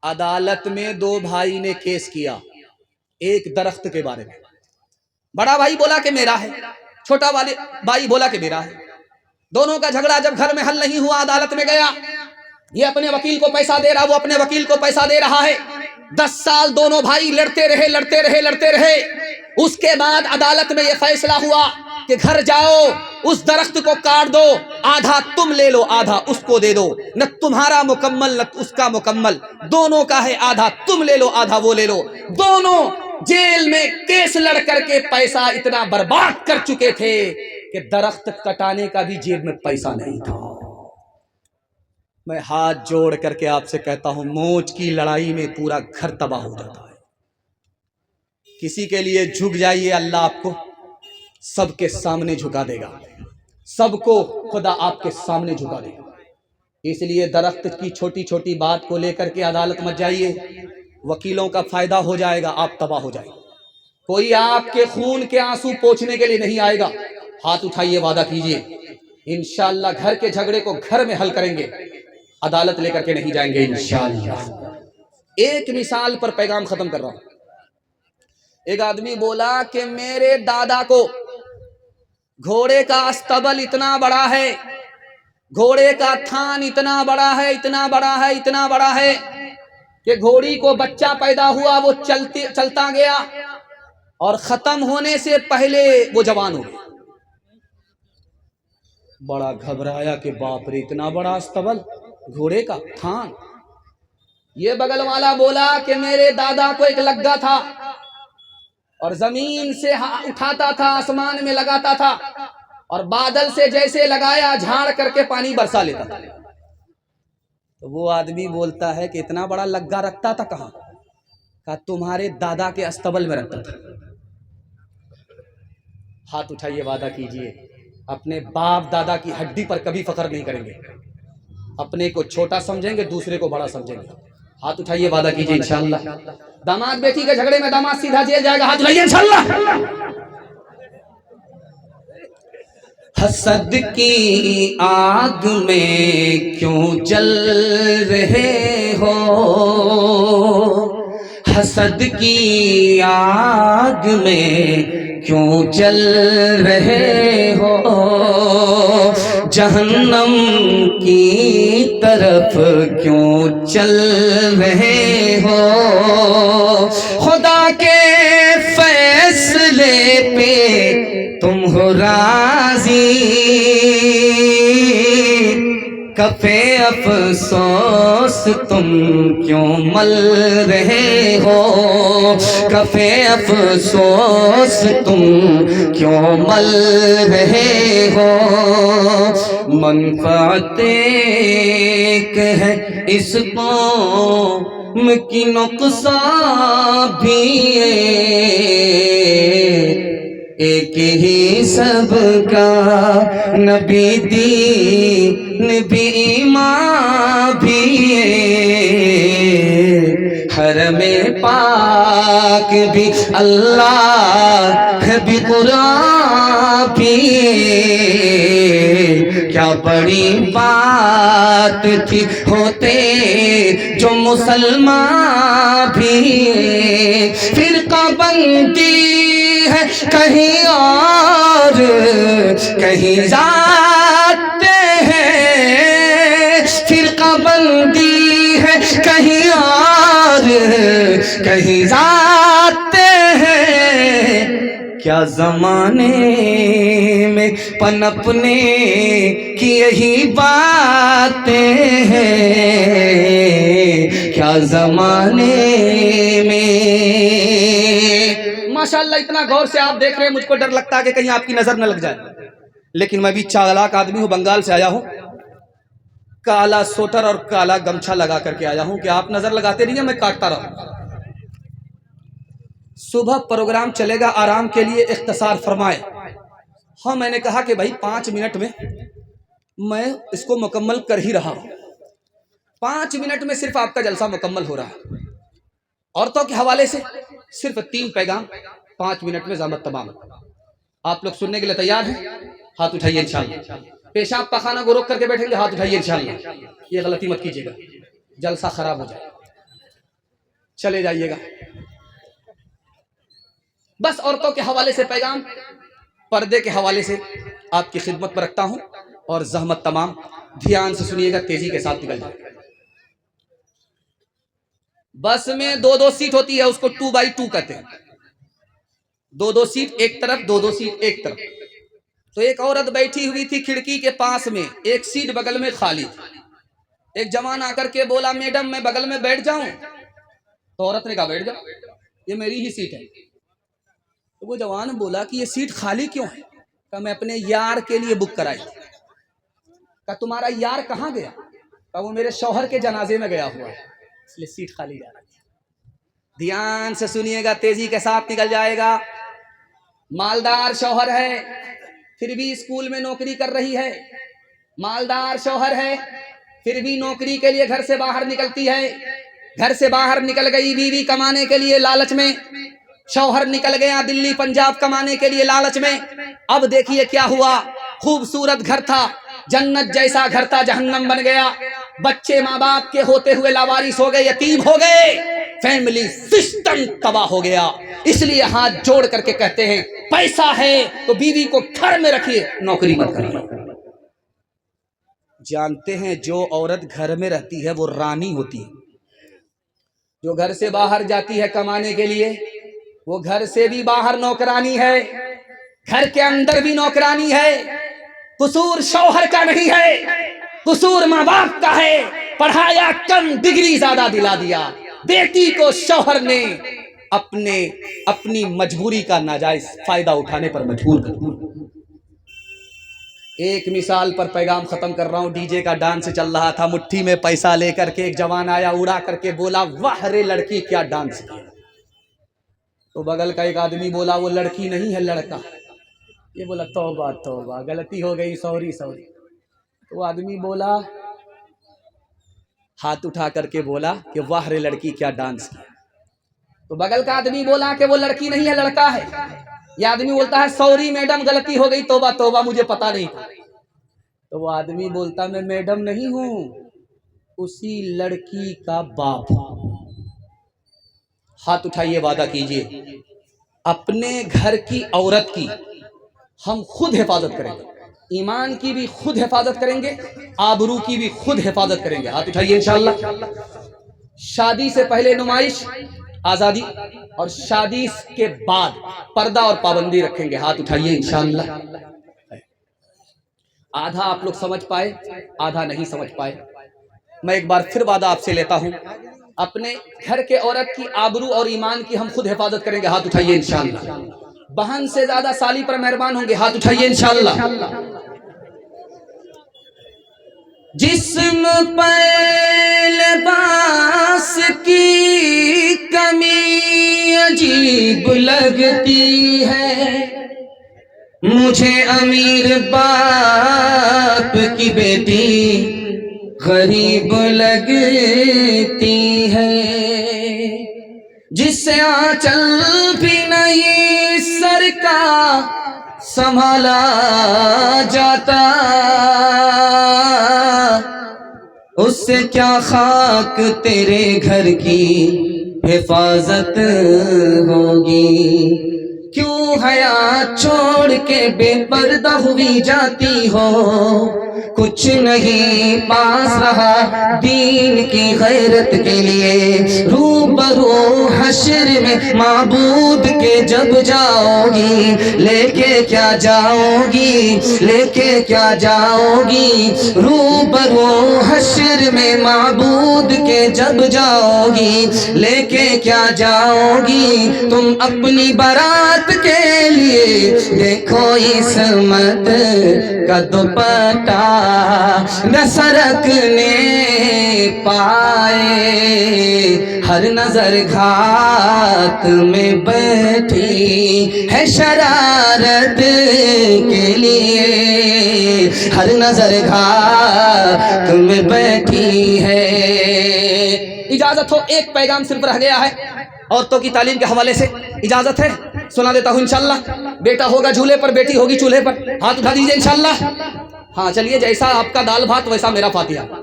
عدالت میں دو بھائی نے کیس کیا ایک درخت کے بارے میں. بڑا بھائی بولا کہ میرا ہے, چھوٹا والے بھائی بولا کہ میرا ہے. دونوں کا جھگڑا جب گھر میں حل نہیں ہوا, عدالت میں گیا. یہ اپنے وکیل کو پیسہ دے رہا, وہ اپنے وکیل کو پیسہ دے رہا ہے. 10 سال دونوں بھائی لڑتے رہے. اس کے بعد عدالت میں یہ فیصلہ ہوا کہ گھر جاؤ, اس درخت کو کاٹ دو, آدھا تم لے لو آدھا اس کو دے دو, نہ تمہارا مکمل نہ اس کا مکمل, دونوں کا ہے, آدھا تم لے لو آدھا وہ لے لو. دونوں جیل میں کیس لڑ کر کے پیسہ اتنا برباد کر چکے تھے کہ درخت کٹانے کا بھی جیب میں پیسہ نہیں تھا. میں ہاتھ جوڑ کر کے آپ سے کہتا ہوں, موچ کی لڑائی میں پورا گھر تباہ ہو جاتا ہے. کسی کے لیے جھک جائیے, اللہ آپ کو سب کے سامنے جھکا دے گا, سب کو خدا آپ کے سامنے جھکا دے گا. اس لیے درخت کی چھوٹی چھوٹی بات کو لے کر کے عدالت مت جائیے, وکیلوں کا فائدہ ہو جائے گا, آپ تباہ ہو جائیں گے. کوئی آپ کے خون کے آنسو پوچھنے کے لیے نہیں آئے گا. ہاتھ اٹھائیے, وعدہ کیجئے, انشاءاللہ گھر کے جھگڑے کو گھر میں حل کریں گے, عدالت لے کر کے نہیں جائیں گے انشاءاللہ. ایک مثال پر پیغام ختم کر رہا ہوں. ایک آدمی بولا کہ میرے دادا کو گھوڑے کا استبل اتنا بڑا ہے, گھوڑے کا تھان اتنا بڑا ہے کہ گھوڑی کو بچہ پیدا ہوا, وہ چلتا گیا اور ختم ہونے سے پہلے وہ جوان ہو گیا. بڑا گھبرایا کہ باپ رے, اتنا بڑا استبل, گھوڑے کا تھان. یہ بغل والا بولا کہ میرے دادا کو ایک لگا تھا اور زمین سے اٹھاتا تھا, آسمان میں لگاتا تھا, اور بادل سے جیسے لگایا جھاڑ کر کے پانی برسا لیتا تھا. تو وہ آدمی بولتا ہے کہ اتنا بڑا لگا رکھتا تھا کہاں؟ کہا تمہارے دادا کے استبل میں رکھتا تھا. ہاتھ اٹھائیے, وعدہ کیجئے, اپنے باپ دادا کی ہڈی پر کبھی فخر نہیں کریں گے. اپنے کو چھوٹا سمجھیں گے, دوسرے کو بڑا سمجھیں گے. ہاتھ اٹھائیے, وعدہ کیجئے انشاءاللہ. داماد بیٹی کے جھگڑے میں داماد سیدھا جیل جائے گا, ہاتھ اٹھائیے انشاءاللہ. حسد کی آگ میں کیوں جل رہے ہو, حسد کی آگ میں کیوں جل رہے ہو, جہنم کی طرف کیوں چل رہے ہو, خدا کے فیصلے پہ تم ہو راضی, کفے افسوس تم کیوں مل رہے ہو, کفے افسوس تم کیوں مل رہے ہو. منفعت ایک ہے اس قوم کی, نقصان بھی ایک ہی سب کا, نبی دین بھی ایمان بھی, حرم پاک بھی اللہ بھی قرآن بھی. کیا بڑی بات تھی ہوتے جو مسلمان بھی, فرقہ بندی ہے کہیں اور کہیں جاتے ہیں, فرقہ بندی ہے کہیں اور کہیں جاتے ہیں. کیا زمانے میں پنپنے کی یہی باتیں ہیں, کیا زمانے میں. ماشاءاللہ اتنا غور سے آپ دیکھ رہے ہیں, مجھ کو ڈر لگتا ہے کہ کہیں آپ کی نظر نہ لگ جائے, لیکن میں بھی چالاک آدمی ہوں, بنگال سے آیا ہوں, کالا سوٹر اور کالا گمچھا لگا کر کے آیا ہوں کہ آپ نظر لگاتے رہیے, میں کاٹتا رہوں. صبح پروگرام چلے گا, آرام کے لیے اختصار فرمائے. ہاں میں نے کہا کہ بھائی 5 منٹ میں میں اس کو مکمل کر ہی رہا ہوں. 5 منٹ میں صرف آپ کا جلسہ مکمل ہو رہا ہے. عورتوں کے حوالے سے صرف 3 پیغام 5 منٹ میں ضابط تمام. آپ لوگ سننے کے لیے تیار ہیں؟ ہاتھ اٹھائیے انشاءاللہ. پیشاب پخانہ کو روک کر کے بیٹھیں گے, ہاتھ اٹھائیے انشاءاللہ. یہ غلطی مت کیجیے گا, جلسہ خراب ہو جائے. چلے جائیے گا. بس عورتوں کے حوالے سے پیغام پردے کے حوالے سے آپ کی خدمت پر رکھتا ہوں، اور زحمت تمام دھیان سے سنیے گا، تیزی کے ساتھ نکل جائے. بس میں 2 سیٹ ہوتی ہے، اس کو 2x2 کہتے ہیں. 2 سیٹ ایک طرف، 2 سیٹ ایک طرف. تو ایک عورت بیٹھی ہوئی تھی کھڑکی کے پاس میں، ایک سیٹ بغل میں خالی تھی. ایک جوان آ کر کے بولا میڈم میں بغل میں بیٹھ جاؤں؟ تو عورت نے کہا بیٹھ جاؤ، یہ میری ہی سیٹ ہے. تو وہ جوان بولا کہ یہ سیٹ خالی کیوں ہے؟ کہ میں اپنے یار کے لیے بک کرائی تھی. کہ تمہارا یار کہاں گیا؟ کہ وہ میرے شوہر کے جنازے میں گیا ہوا ہے، اس لیے سیٹ خالی جا رہی ہے. دھیان سے سنیے گا، تیزی کے ساتھ نکل جائے گا. مالدار شوہر ہے، پھر بھی اسکول میں نوکری کر رہی ہے. مالدار شوہر ہے، پھر بھی نوکری کے لیے گھر سے باہر نکلتی ہے. گھر سے باہر نکل گئی بیوی کمانے کے لیے لالچ میں. شوہر نکل گیا دلی پنجاب کمانے کے لیے لالچ میں. اب دیکھیے کیا ہوا، خوبصورت گھر تھا، جنت جیسا گھر تھا، جہنم بن گیا. بچے ماں باپ کے ہوتے ہوئے لاوارث ہو گئے، یتیم ہو گئے، فیملی سسٹم تباہ ہو گیا. اس لیے ہاتھ جوڑ کر کے کہتے ہیں پیسہ ہے تو بیوی کو گھر میں رکھیے، نوکری مت کریے. جانتے ہیں جو عورت گھر میں رہتی ہے وہ رانی ہوتی ہے. جو گھر سے باہر جاتی ہے کمانے کے لیے، وہ گھر سے بھی باہر نوکرانی ہے، گھر کے اندر بھی نوکرانی ہے. قصور شوہر کا نہیں ہے، قصور ماں باپ کا ہے. پڑھایا کم، ڈگری زیادہ دلا دیا. بیٹی کو شوہر نے اپنی مجبوری کا ناجائز فائدہ اٹھانے پر مجبور کر دیا. ایک مثال پر پیغام ختم کر رہا ہوں. ڈی جے کا ڈانس چل رہا تھا، مٹھی میں پیسہ لے کر کے ایک جوان آیا، اڑا کر کے بولا واہ رے لڑکی کیا ڈانس کیا. تو بغل کا ایک آدمی بولا وہ لڑکی نہیں ہے لڑکا. یہ بولا توبہ توبہ، غلطی ہو گئی، سوری سوری. وہ آدمی بولا، ہاتھ اٹھا کر کے بولا کہ واہ رے لڑکی کیا ڈانس کیا. تو بغل کا آدمی بولا کہ وہ لڑکی نہیں ہے لڑکا ہے. یہ آدمی بولتا ہے سوری میڈم غلطی ہو گئی، توبہ توبہ مجھے پتا نہیں تھا. تو وہ آدمی بولتا میں میڈم نہیں ہوں، اسی لڑکی کا باپ. ہاتھ اٹھائیے، وعدہ کیجئے اپنے گھر کی عورت کی ہم خود حفاظت کریں گے، ایمان کی بھی خود حفاظت کریں گے، آبرو کی بھی خود حفاظت کریں گے. ہاتھ اٹھائیے انشاءاللہ. شادی سے پہلے نمائش، آزادی، اور شادی کے بعد پردہ اور پابندی رکھیں گے. ہاتھ اٹھائیے انشاءاللہ. آدھا آپ لوگ سمجھ پائے، آدھا نہیں سمجھ پائے. میں ایک بار پھر وعدہ آپ سے لیتا ہوں، اپنے گھر کے عورت کی آبرو اور ایمان کی ہم خود حفاظت کریں گے. ہاتھ اٹھائیے انشاءاللہ. بہن سے زیادہ سالی پر مہربان ہوں گے. ہاتھ اٹھائیے انشاءاللہ. جسم پر لباس کی کمی عجیب لگتی ہے، مجھے امیر باپ کی بیٹی غریب لگتی ہے. جس سے آنچل بھی نہیں سر کا سنبھالا جاتا، اس سے کیا خاک تیرے گھر کی حفاظت ہوگی. کیوں حیا چھوڑ کے بے پردہ ہوئی جاتی ہو، کچھ نہیں پاس رہا دین کی غیرت کے لیے. روبرو حشر میں معبود کے جب جاؤ گی، لے کے کیا جاؤ گی، لے کے کیا جاؤ گی. روبرو حشر میں معبود کے جب جاؤ گی، لے کے کیا جاؤ گی. تم اپنی برات کے لیے دیکھو عصمت کا دوپٹہ نہ سرکنے پائے. ہر نظر گھات میں بیٹھی ہے شرارت کے لیے، ہر نظر گھات میں بیٹھی ہے. اجازت ہو ایک پیغام صرف رہ گیا ہے عورتوں کی تعلیم کے حوالے سے، اجازت ہے سنا دیتا ہوں انشاءاللہ. بیٹا ہوگا جھولے پر، بیٹی ہوگی چولہے پر. ہاتھ اٹھا دیجئے انشاءاللہ. ہاں چلیے، جیسا آپ کا دال بھات ویسا میرا فاتحہ.